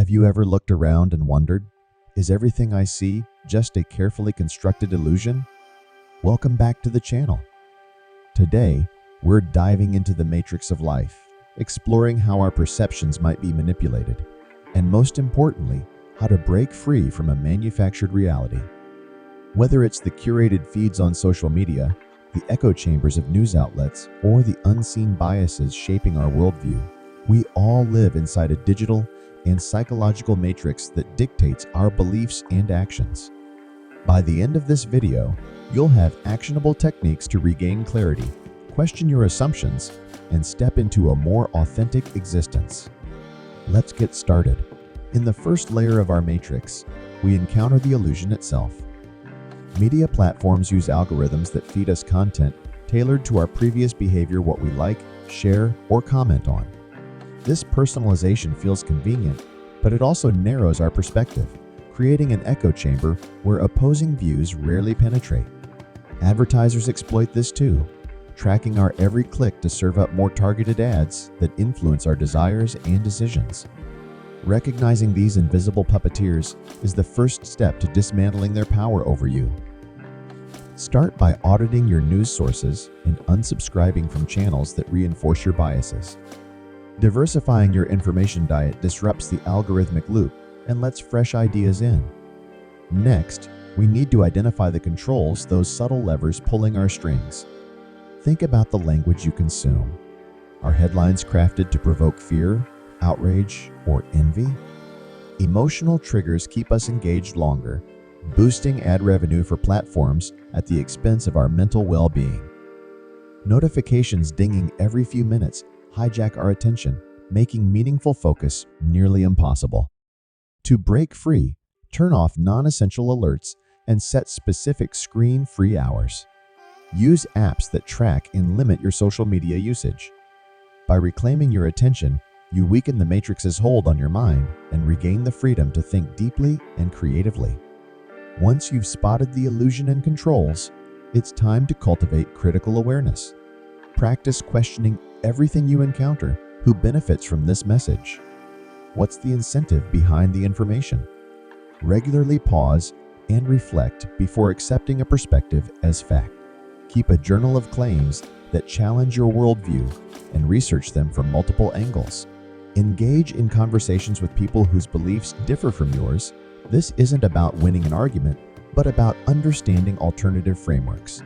Have you ever looked around and wondered, is everything I see just a carefully constructed illusion? Welcome back to the channel. Today, we're diving into the matrix of life, exploring how our perceptions might be manipulated, and most importantly, how to break free from a manufactured reality. Whether it's the curated feeds on social media, the echo chambers of news outlets, or the unseen biases shaping our worldview, we all live inside a digital and psychological matrix that dictates our beliefs and actions. By the end of this video, you'll have actionable techniques to regain clarity, question your assumptions, and step into a more authentic existence. Let's get started. In the first layer of our matrix, we encounter the illusion itself. Media platforms use algorithms that feed us content tailored to our previous behavior, what we like, share, or comment on. This personalization feels convenient, but it also narrows our perspective, creating an echo chamber where opposing views rarely penetrate. Advertisers exploit this too, tracking our every click to serve up more targeted ads that influence our desires and decisions. Recognizing these invisible puppeteers is the first step to dismantling their power over you. Start by auditing your news sources and unsubscribing from channels that reinforce your biases. Diversifying your information diet disrupts the algorithmic loop and lets fresh ideas in. Next, we need to identify the controls, those subtle levers pulling our strings. Think about the language you consume. Are headlines crafted to provoke fear, outrage, or envy? Emotional triggers keep us engaged longer, boosting ad revenue for platforms at the expense of our mental well-being. Notifications dinging every few minutes hijack our attention, making meaningful focus nearly impossible. To break free, turn off non-essential alerts and set specific screen-free hours. Use apps that track and limit your social media usage. By reclaiming your attention, you weaken the matrix's hold on your mind and regain the freedom to think deeply and creatively. Once you've spotted the illusion and controls, it's time to cultivate critical awareness. Practice questioning everything you encounter. Who benefits from this message? What's the incentive behind the information? Regularly pause and reflect before accepting a perspective as fact. Keep a journal of claims that challenge your worldview and research them from multiple angles. Engage in conversations with people whose beliefs differ from yours. This isn't about winning an argument, but about understanding alternative frameworks.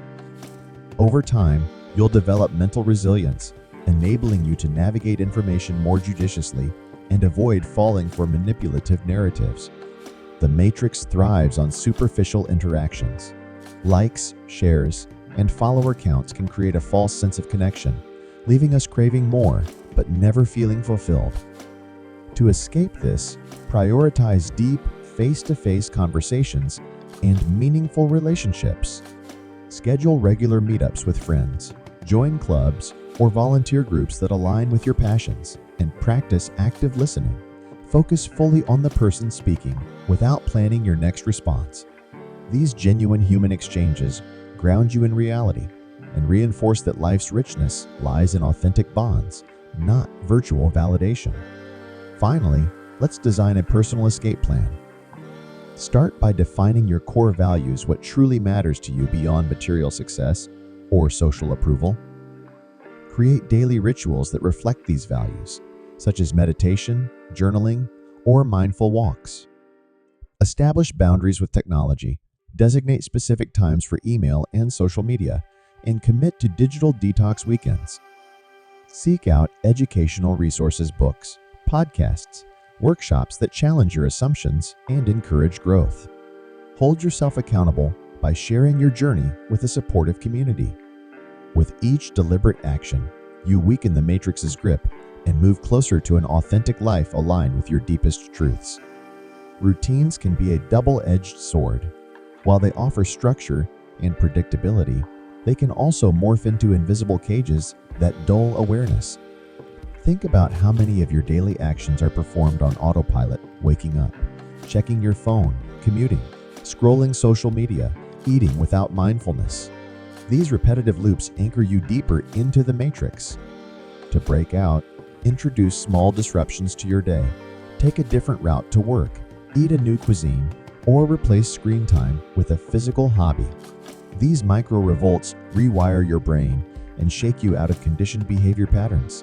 Over time, you'll develop mental resilience, enabling you to navigate information more judiciously and avoid falling for manipulative narratives. The matrix thrives on superficial interactions. Likes, shares, and follower counts can create a false sense of connection, leaving us craving more but never feeling fulfilled. To escape this, prioritize deep, face-to-face conversations and meaningful relationships. Schedule regular meetups with friends, join clubs, or volunteer groups that align with your passions, and practice active listening. Focus fully on the person speaking without planning your next response. These genuine human exchanges ground you in reality and reinforce that life's richness lies in authentic bonds, not virtual validation. Finally, let's design a personal escape plan. Start by defining your core values, what truly matters to you beyond material success or social approval. Create daily rituals that reflect these values, such as meditation, journaling, or mindful walks. Establish boundaries with technology, designate specific times for email and social media, and commit to digital detox weekends. Seek out educational resources, books, podcasts, workshops that challenge your assumptions and encourage growth. Hold yourself accountable by sharing your journey with a supportive community. With each deliberate action, you weaken the matrix's grip and move closer to an authentic life aligned with your deepest truths. Routines can be a double-edged sword. While they offer structure and predictability, they can also morph into invisible cages that dull awareness. Think about how many of your daily actions are performed on autopilot: waking up, checking your phone, commuting, scrolling social media, eating without mindfulness. These repetitive loops anchor you deeper into the matrix. To break out, introduce small disruptions to your day. Take a different route to work, eat a new cuisine, or replace screen time with a physical hobby. These micro revolts rewire your brain and shake you out of conditioned behavior patterns.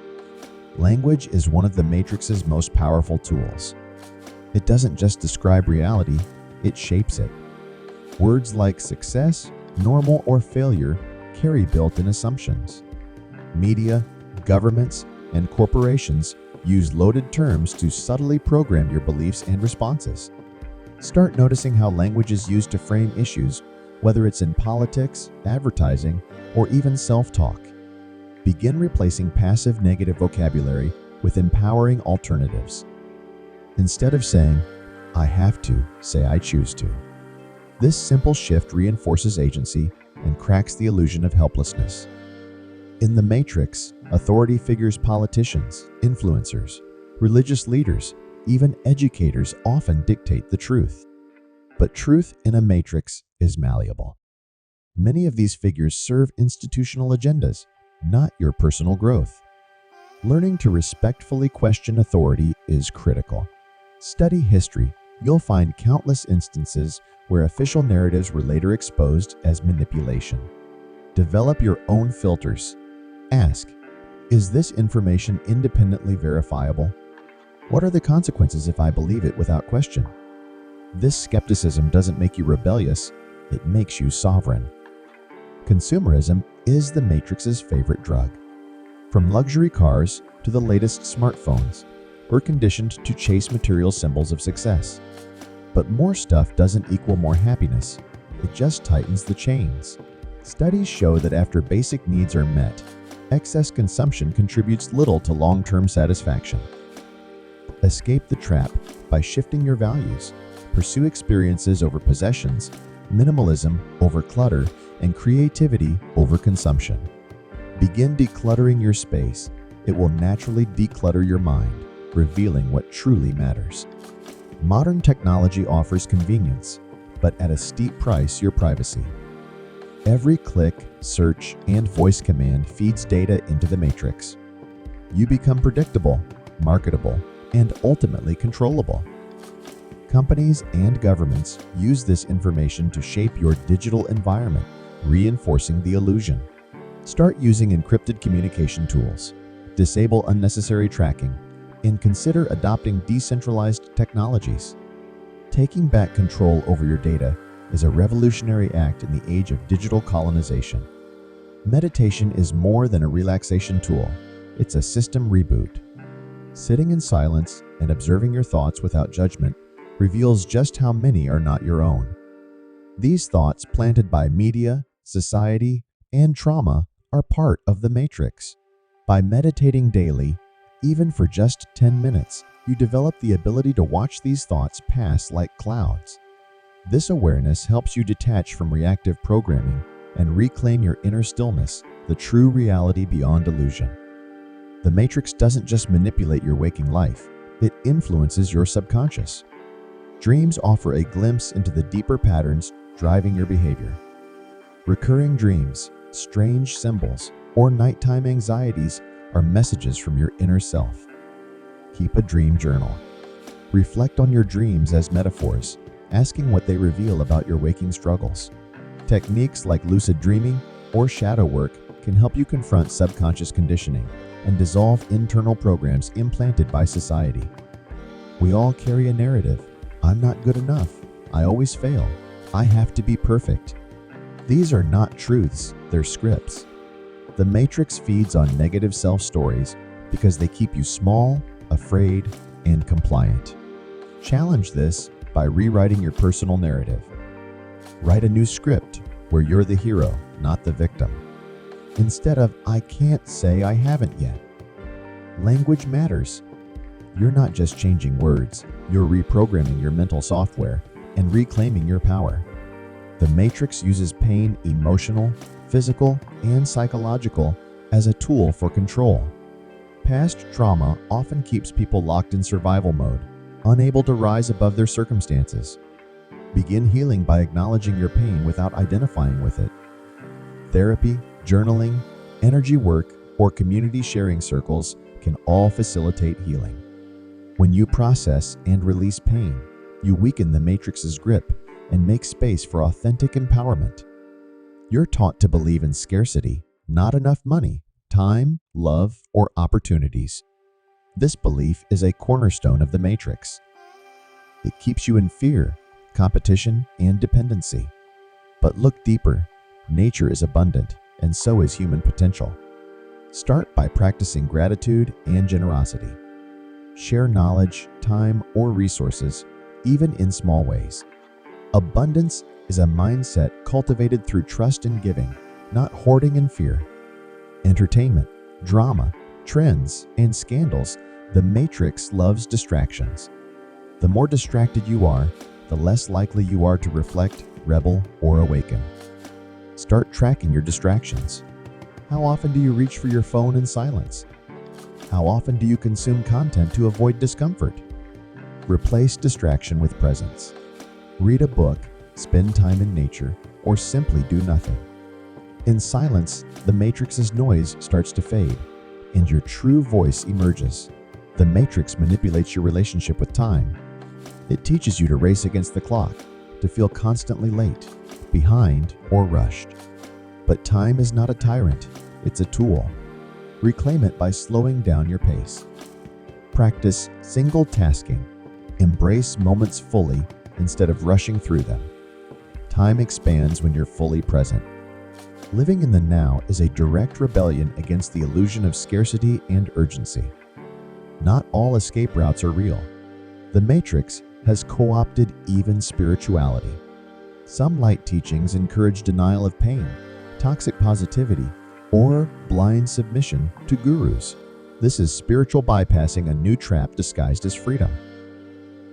Language is one of the Matrix's most powerful tools. It doesn't just describe reality, it shapes it. Words like success, normal, or failure carry built-in assumptions. Media, governments, and corporations use loaded terms to subtly program your beliefs and responses. Start noticing how language is used to frame issues, whether it's in politics, advertising, or even self-talk. Begin replacing passive negative vocabulary with empowering alternatives. Instead of saying, "I have to," say, "I choose to." This simple shift reinforces agency and cracks the illusion of helplessness. In the Matrix, authority figures, politicians, influencers, religious leaders, even educators often dictate the truth. But truth in a matrix is malleable. Many of these figures serve institutional agendas, not your personal growth. Learning to respectfully question authority is critical. Study history. You'll find countless instances where official narratives were later exposed as manipulation. Develop your own filters. Ask, is this information independently verifiable? What are the consequences if I believe it without question? This skepticism doesn't make you rebellious, it makes you sovereign. Consumerism is the Matrix's favorite drug. From luxury cars to the latest smartphones, we're conditioned to chase material symbols of success. But more stuff doesn't equal more happiness, it just tightens the chains. Studies show that after basic needs are met, excess consumption contributes little to long-term satisfaction. Escape the trap by shifting your values. Pursue experiences over possessions, minimalism over clutter, and creativity over consumption. Begin decluttering your space. It will naturally declutter your mind, revealing what truly matters. Modern technology offers convenience, but at a steep price, your privacy. Every click, search, and voice command feeds data into the Matrix. You become predictable, marketable, and ultimately controllable. Companies and governments use this information to shape your digital environment, reinforcing the illusion. Start using encrypted communication tools, disable unnecessary tracking, and consider adopting decentralized technologies. Taking back control over your data is a revolutionary act in the age of digital colonization. Meditation is more than a relaxation tool, it's a system reboot. Sitting in silence and observing your thoughts without judgment reveals just how many are not your own. These thoughts, planted by media, society, and trauma, are part of the Matrix. By meditating daily, even for just 10 minutes, you develop the ability to watch these thoughts pass like clouds. This awareness helps you detach from reactive programming and reclaim your inner stillness, the true reality beyond illusion. The Matrix doesn't just manipulate your waking life, it influences your subconscious. Dreams offer a glimpse into the deeper patterns driving your behavior. Recurring dreams, strange symbols, or nighttime anxieties are messages from your inner self. Keep a dream journal. Reflect on your dreams as metaphors, asking what they reveal about your waking struggles. Techniques like lucid dreaming or shadow work can help you confront subconscious conditioning and dissolve internal programs implanted by society. We all carry a narrative. I'm not good enough. I always fail. I have to be perfect. These are not truths, they're scripts. The Matrix feeds on negative self-stories because they keep you small, afraid, and compliant. Challenge this by rewriting your personal narrative. Write a new script where you're the hero, not the victim. Instead of, "I can't say I haven't yet." Language matters. You're not just changing words, you're reprogramming your mental software and reclaiming your power. The Matrix uses pain, emotional, physical, and psychological, as a tool for control. Past trauma often keeps people locked in survival mode, unable to rise above their circumstances. Begin healing by acknowledging your pain without identifying with it. Therapy, journaling, energy work, or community sharing circles can all facilitate healing. When you process and release pain, you weaken the matrix's grip and make space for authentic empowerment. You're taught to believe in scarcity, not enough money, time, love, or opportunities. This belief is a cornerstone of the matrix. It keeps you in fear, competition, and dependency. But look deeper. Nature is abundant, and so is human potential. Start by practicing gratitude and generosity. Share knowledge, time, or resources, even in small ways. Abundance is a mindset cultivated through trust and giving, not hoarding and fear. Entertainment, drama, trends, and scandals, the matrix loves distractions. The more distracted you are, the less likely you are to reflect, rebel, or awaken. Start tracking your distractions. How often do you reach for your phone in silence? How often do you consume content to avoid discomfort? Replace distraction with presence. Read a book, spend time in nature, or simply do nothing. In silence, the matrix's noise starts to fade, and your true voice emerges. The matrix manipulates your relationship with time. It teaches you to race against the clock, to feel constantly late, behind, or rushed. But time is not a tyrant, it's a tool. Reclaim it by slowing down your pace. Practice single tasking. Embrace moments fully instead of rushing through them. Time expands when you're fully present. Living in the now is a direct rebellion against the illusion of scarcity and urgency. Not all escape routes are real. The matrix has co-opted even spirituality. Some light teachings encourage denial of pain, toxic positivity, or blind submission to gurus. This is spiritual bypassing a new trap disguised as freedom.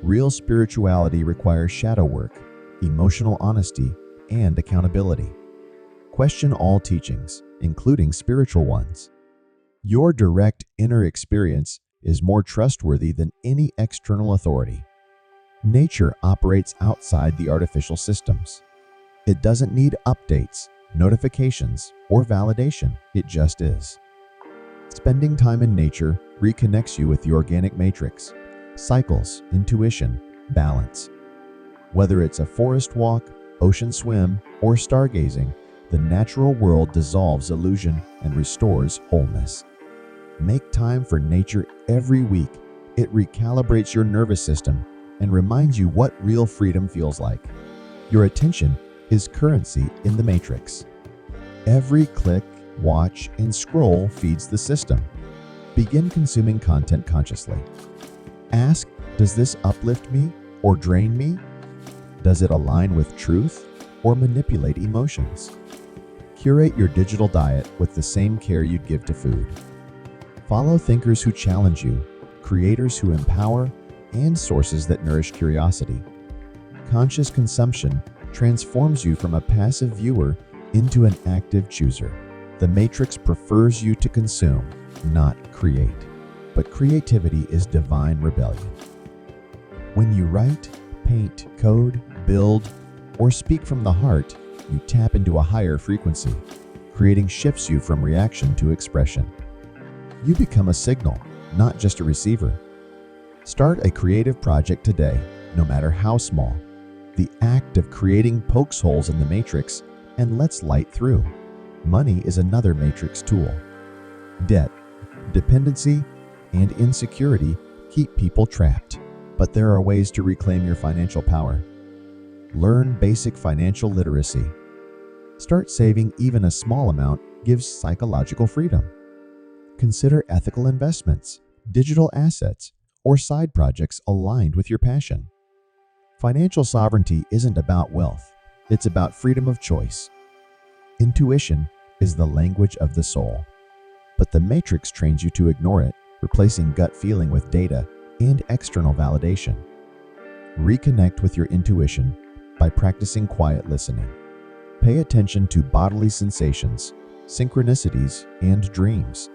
Real spirituality requires shadow work, emotional honesty, and accountability. Question all teachings, including spiritual ones. Your direct inner experience is more trustworthy than any external authority. Nature operates outside the artificial systems. It doesn't need updates, notifications, or validation. It just is. Spending time in nature reconnects you with the organic matrix, cycles, intuition, balance. Whether it's a forest walk, ocean swim, or stargazing, the natural world dissolves illusion and restores wholeness. Make time for nature every week. It recalibrates your nervous system and reminds you what real freedom feels like. Your attention is currency in the matrix. Every click, watch, and scroll feeds the system. Begin consuming content consciously. Ask, does this uplift me or drain me? Does it align with truth or manipulate emotions? Curate your digital diet with the same care you'd give to food. Follow thinkers who challenge you, creators who empower, and sources that nourish curiosity. Conscious consumption transforms you from a passive viewer into an active chooser. The matrix prefers you to consume, not create. But creativity is divine rebellion. When you write, paint, code, build, or speak from the heart, you tap into a higher frequency. Creating shifts you from reaction to expression. You become a signal, not just a receiver. Start a creative project today, no matter how small. The act of creating pokes holes in the matrix and lets light through. Money is another matrix tool. Debt, dependency, and insecurity keep people trapped, but there are ways to reclaim your financial power. Learn basic financial literacy. Start saving even a small amount gives psychological freedom. Consider ethical investments, digital assets, or side projects aligned with your passion. Financial sovereignty isn't about wealth, it's about freedom of choice. Intuition is the language of the soul, but the matrix trains you to ignore it, replacing gut feeling with data and external validation. Reconnect with your intuition by practicing quiet listening. Pay attention to bodily sensations, synchronicities, and dreams.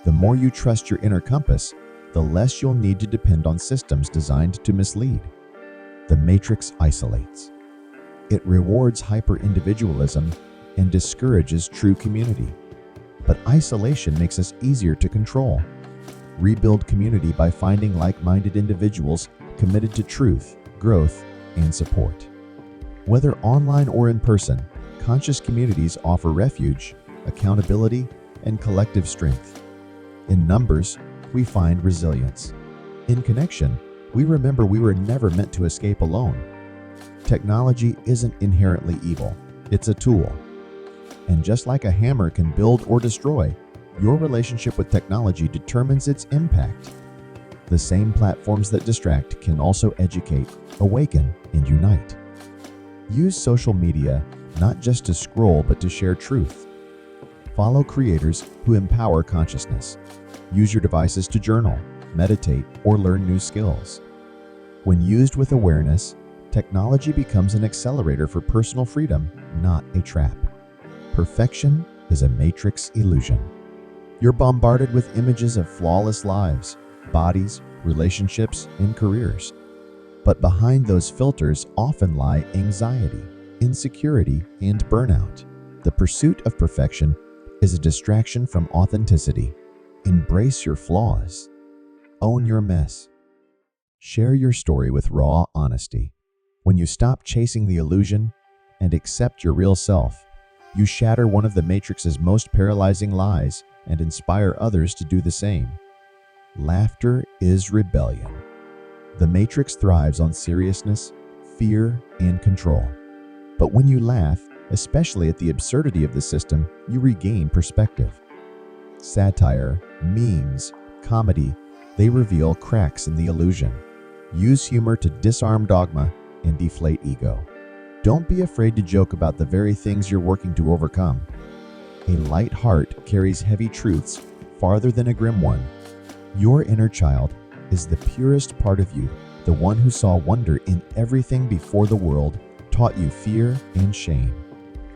The more you trust your inner compass, the less you'll need to depend on systems designed to mislead. The matrix isolates. It rewards hyper-individualism and discourages true community. But isolation makes us easier to control. Rebuild community by finding like-minded individuals committed to truth, growth, and support. Whether online or in person, conscious communities offer refuge, accountability, and collective strength. In numbers, we find resilience. In connection, we remember we were never meant to escape alone. Technology isn't inherently evil, it's a tool. And just like a hammer can build or destroy, your relationship with technology determines its impact. The same platforms that distract can also educate, awaken, and unite. Use social media not just to scroll but to share truth. Follow creators who empower consciousness. Use your devices to journal, meditate, or learn new skills. When used with awareness, technology becomes an accelerator for personal freedom, not a trap. Perfection is a matrix illusion. You're bombarded with images of flawless lives, bodies, relationships, and careers. But behind those filters often lie anxiety, insecurity, and burnout. The pursuit of perfection is a distraction from authenticity. Embrace your flaws. Own your mess. Share your story with raw honesty. When you stop chasing the illusion and accept your real self, you shatter one of the Matrix's most paralyzing lies and inspire others to do the same. Laughter is rebellion. The Matrix thrives on seriousness, fear, and control. But when you laugh, especially at the absurdity of the system, you regain perspective. Satire, memes, comedy, they reveal cracks in the illusion. Use humor to disarm dogma and deflate ego. Don't be afraid to joke about the very things you're working to overcome. A light heart carries heavy truths farther than a grim one. Your inner child is the purest part of you, the one who saw wonder in everything before the world taught you fear and shame.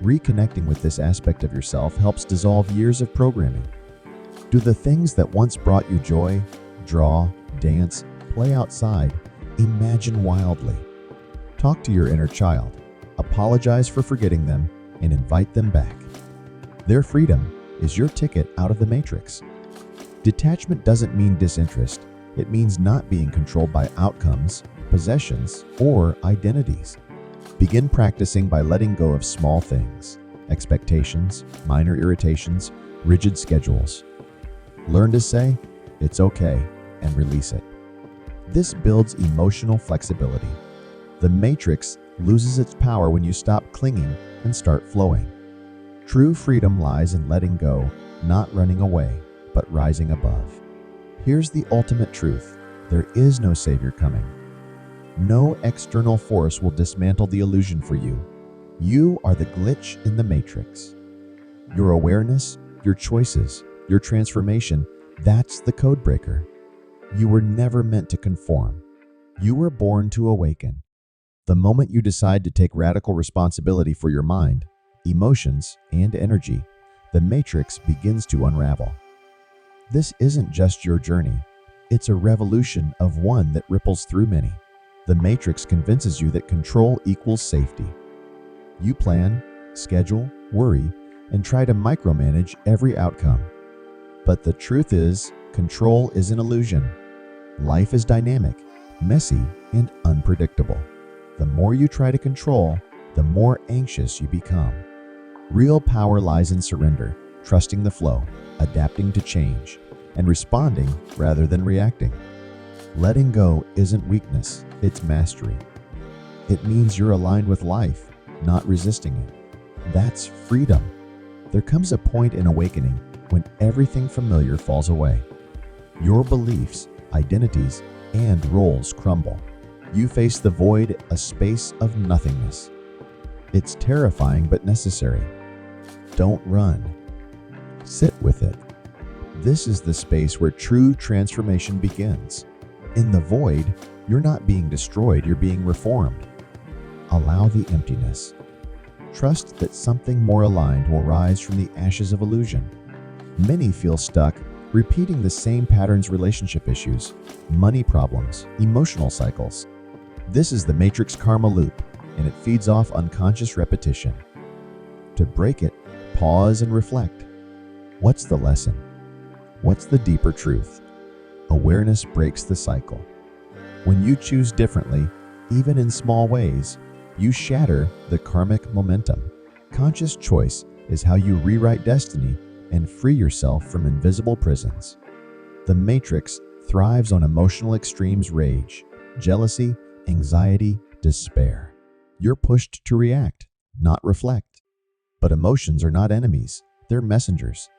Reconnecting with this aspect of yourself helps dissolve years of programming. Do the things that once brought you joy, draw, dance, play outside, imagine wildly. Talk to your inner child, apologize for forgetting them, and invite them back. Their freedom is your ticket out of the Matrix. Detachment doesn't mean disinterest. It means not being controlled by outcomes, possessions, or identities. Begin practicing by letting go of small things, expectations, minor irritations, rigid schedules. Learn to say, "It's okay," and release it. This builds emotional flexibility. The Matrix loses its power when you stop clinging and start flowing. True freedom lies in letting go, not running away, but rising above. Here's the ultimate truth: there is no savior coming. No external force will dismantle the illusion for you. You are the glitch in the Matrix. Your awareness, your choices, your transformation, that's the codebreaker. You were never meant to conform. You were born to awaken. The moment you decide to take radical responsibility for your mind, emotions, and energy, the Matrix begins to unravel. This isn't just your journey. It's a revolution of one that ripples through many. The Matrix convinces you that control equals safety. You plan, schedule, worry, and try to micromanage every outcome. But the truth is, control is an illusion. Life is dynamic, messy, and unpredictable. The more you try to control, the more anxious you become. Real power lies in surrender, trusting the flow, adapting to change, and responding rather than reacting. Letting go isn't weakness, it's mastery. It means you're aligned with life, not resisting it. That's freedom. There comes a point in awakening when everything familiar falls away. Your beliefs, identities, and roles crumble. You face the void, a space of nothingness. It's terrifying but necessary. Don't run. Sit with it. This is the space where true transformation begins. In the void, you're not being destroyed, you're being reformed. Allow the emptiness. Trust that something more aligned will rise from the ashes of illusion. Many feel stuck, repeating the same patterns: relationship issues, money problems, emotional cycles. This is the Matrix karma loop, and it feeds off unconscious repetition. To break it, pause and reflect. What's the lesson? What's the deeper truth? Awareness breaks the cycle. When you choose differently, even in small ways, you shatter the karmic momentum. Conscious choice is how you rewrite destiny and free yourself from invisible prisons. The matrix thrives on emotional extremes: rage, jealousy, anxiety, despair. You're pushed to react, not reflect. But emotions are not enemies, they're messengers.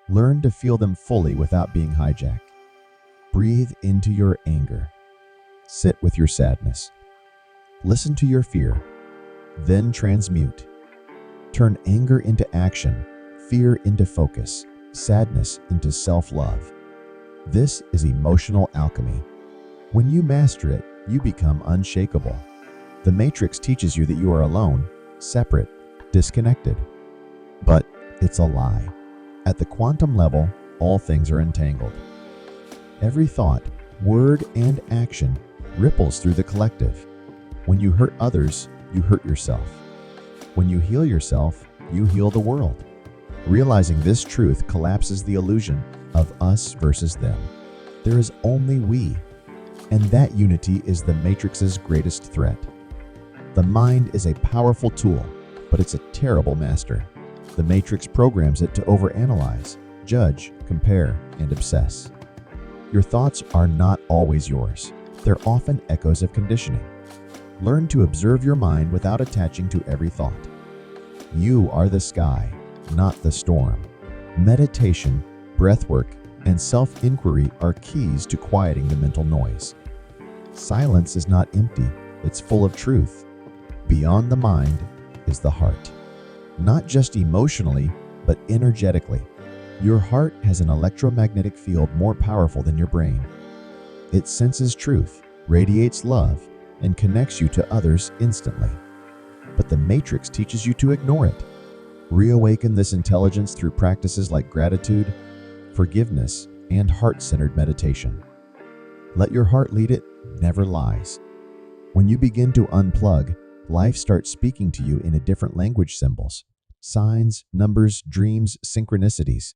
Learn to feel them fully without being hijacked. Breathe into your anger. Sit with your sadness. Listen to your fear. Then transmute. Turn anger into action, fear into focus, sadness into self-love. This is emotional alchemy. When you master it, you become unshakable. The matrix teaches you that you are alone, separate, disconnected. But it's a lie. At the quantum level, all things are entangled. Every thought, word, and action ripples through the collective. When you hurt others, you hurt yourself. When you heal yourself, you heal the world. Realizing this truth collapses the illusion of us versus them. There is only we, and that unity is the matrix's greatest threat. The mind is a powerful tool, but it's a terrible master. The matrix programs it to overanalyze, judge, compare, and obsess. Your thoughts are not always yours. They're often echoes of conditioning. Learn to observe your mind without attaching to every thought. You are the sky, not the storm. Meditation, breathwork, and self-inquiry are keys to quieting the mental noise. Silence is not empty, it's full of truth. Beyond the mind is the heart. Not just emotionally, but energetically. Your heart has an electromagnetic field more powerful than your brain. It senses truth, radiates love, and connects you to others instantly. But the matrix teaches you to ignore it. Reawaken this intelligence through practices like gratitude, forgiveness, and heart-centered meditation. Let your heart lead it, never lies. When you begin to unplug, life starts speaking to you in a different language: symbols, signs, numbers, dreams, synchronicities.